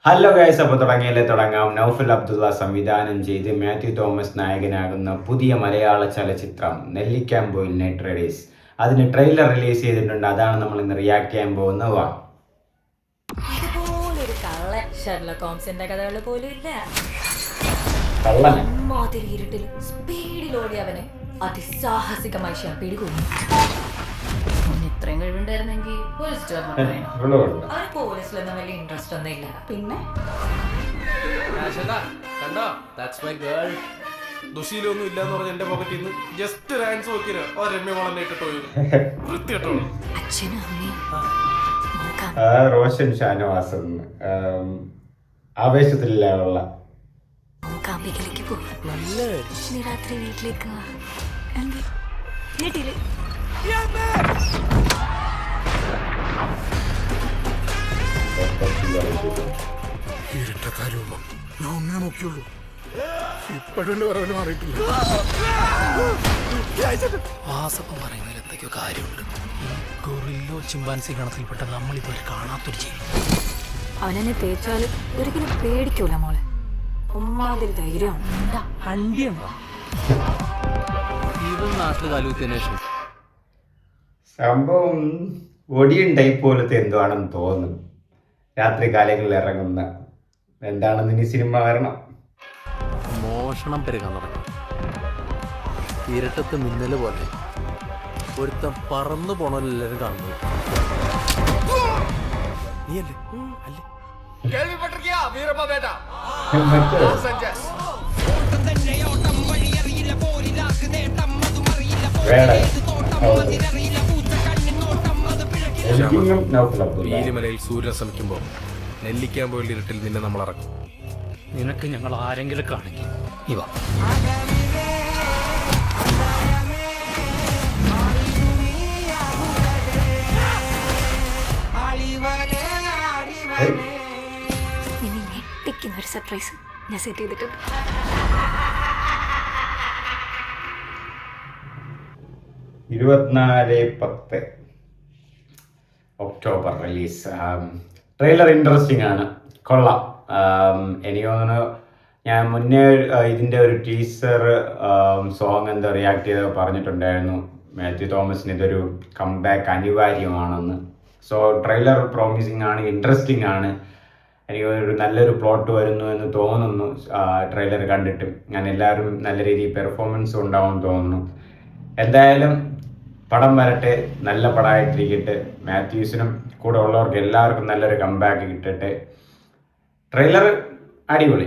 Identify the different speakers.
Speaker 1: Hello guys, അപ്പോൾ തുടങ്ങാം. നൗഫൽ അബ്ദുള്ള സംവിധാനം ചെയ്ത് മാത്യു തോമസ് നായകനാകുന്ന പുതിയ മലയാള ചലച്ചിത്രം നെല്ലിക്കാമ്പൊയിൽ നൈറ്റ് റൈഡേഴ്സ്. അതിന് ട്രെയിലർ റിലീസ് ചെയ്തിട്ടുണ്ട്. അതാണ് നമ്മൾ ഇന്ന് റിയാക്ട് ചെയ്യാൻ പോകുന്നത്.
Speaker 2: ഇതുപോലൊരു കള്ളൻ ഷെർലക് ഹോംസിന്റെ കഥകൾ പോലും ഇല്ല. അമ്മാതിരി ഇരുട്ടിൽ സ്പീഡിൽ ഓടി അവനെ അതിസാഹസികമായി ഷെർ പിടികൂടി. ഇത്രയും കഴിവുണ്ടായിരുന്നെങ്കിൽ അവന് പോലീസിലൊന്നും വലിയ ഇൻട്രസ്റ്റ് ഒന്നും ഇല്ല. പിന്നെ
Speaker 3: ദുശീലൊന്നും ഇല്ലാന്ന് പറഞ്ഞ എന്റെ പോക്കറ്റിൽ നിന്ന് ജസ്റ്റ് റാൻസ് നോക്കിയോ രമ്യ
Speaker 2: അച്ഛനും അമ്മയും
Speaker 1: റോഷൻ ഷാനവാസ് ആവേശത്തിലുള്ള
Speaker 2: കാമ്പിക്കലേക്ക് പോവാ. നീ രാത്രി വീട്ടിലേക്ക് വാ. വീട്ടില്
Speaker 4: ഇരട്ടക്കാരൂപം ഞാൻ ഒന്നേ നോക്കിയുള്ളൂ. ഇപ്പോഴല്ലേ വരവന് മാറിയിട്ടില്ല.
Speaker 5: വാസപ്പം പറയുന്നതിൽ എന്തൊക്കെയോ കാര്യമുണ്ട്. ഗൊറില്ലോ ചിമ്പാൻസി ഗണത്തിൽപ്പെട്ട നമ്മളിതുവരെ കാണാത്തൊരു ജീവി.
Speaker 2: അവനെന്നെ തേച്ചാലും ഒരിക്കലും പേടിക്കൂല മോളെ. ഉമ്മാതിരി ധൈര്യമാണ്.
Speaker 5: ഇവൻ നാട്ടിൽ കാലുകുത്തിയതിനു ശേഷം
Speaker 1: സംഭവം ഒടിയൻ ടൈപ്പ് പോലത്തെ എന്തോ ആണെന്ന് തോന്നുന്നു. രാത്രി കാലങ്ങളിൽ ഇറങ്ങുന്ന എന്താണെന്ന് ഇനി സിനിമ വരണം.
Speaker 5: മോഷണം പെരുകാൻ തുടങ്ങി. ഇരട്ടത്ത് മിന്നല് പോലെ ഒരുത്തം പറന്നു പോണെല്ലാരും കാണുന്നത്. നീയല്ലേ അല്ലേ?
Speaker 3: നീലിമലയിൽ സൂര്യൻ ശ്രമിക്കുമ്പോൾ നെല്ലിക്കാമ്പൊയിൽ ഇരുട്ടിൽ നിന്നെ നമ്മൾ ഇറക്കും.
Speaker 5: നിനക്ക് ഞങ്ങൾ ആരെങ്കിലും കാണെങ്കിൽ ഇവ
Speaker 2: ഇനി ഞെട്ടിക്കുന്ന ഒരു സർപ്രൈസ് ഞാൻ സെറ്റ് ചെയ്തിട്ടുണ്ട്.
Speaker 1: 24/10 ഒക്ടോബർ റിലീസ്. ട്രെയിലർ ഇൻട്രസ്റ്റിംഗ് ആണ്, കൊള്ളാം. എനിക്ക് തോന്നുന്നു ഞാൻ മുന്നേ ഇതിൻ്റെ ഒരു ടീസർ സോങ് എന്താ റിയാക്ട് ചെയ്തൊക്കെ പറഞ്ഞിട്ടുണ്ടായിരുന്നു. മാത്യു തോമസിന് ഇതൊരു കംബാക്ക് അനിവാര്യമാണെന്ന്. സോ ട്രെയിലർ പ്രോമിസിങ് ആണ്, ഇൻട്രസ്റ്റിംഗ് ആണ്. എനിക്ക് ഒരു നല്ലൊരു പ്ലോട്ട് വരുന്നു എന്ന് തോന്നുന്നു ട്രെയിലർ കണ്ടിട്ട്. ഞാൻ എല്ലാവരും നല്ല രീതിയിൽ പെർഫോമൻസ് ഉണ്ടാവുമെന്ന് തോന്നുന്നു. എന്തായാലും പടം വരട്ടെ, നല്ല പടമായിട്ടിരിക്കട്ടെ. മാത്യൂസിനും കൂടെ ഉള്ളവർക്ക് എല്ലാവർക്കും നല്ലൊരു കംബാക്ക് കിട്ടട്ടെ. ട്രെയിലർ അടിപൊളി.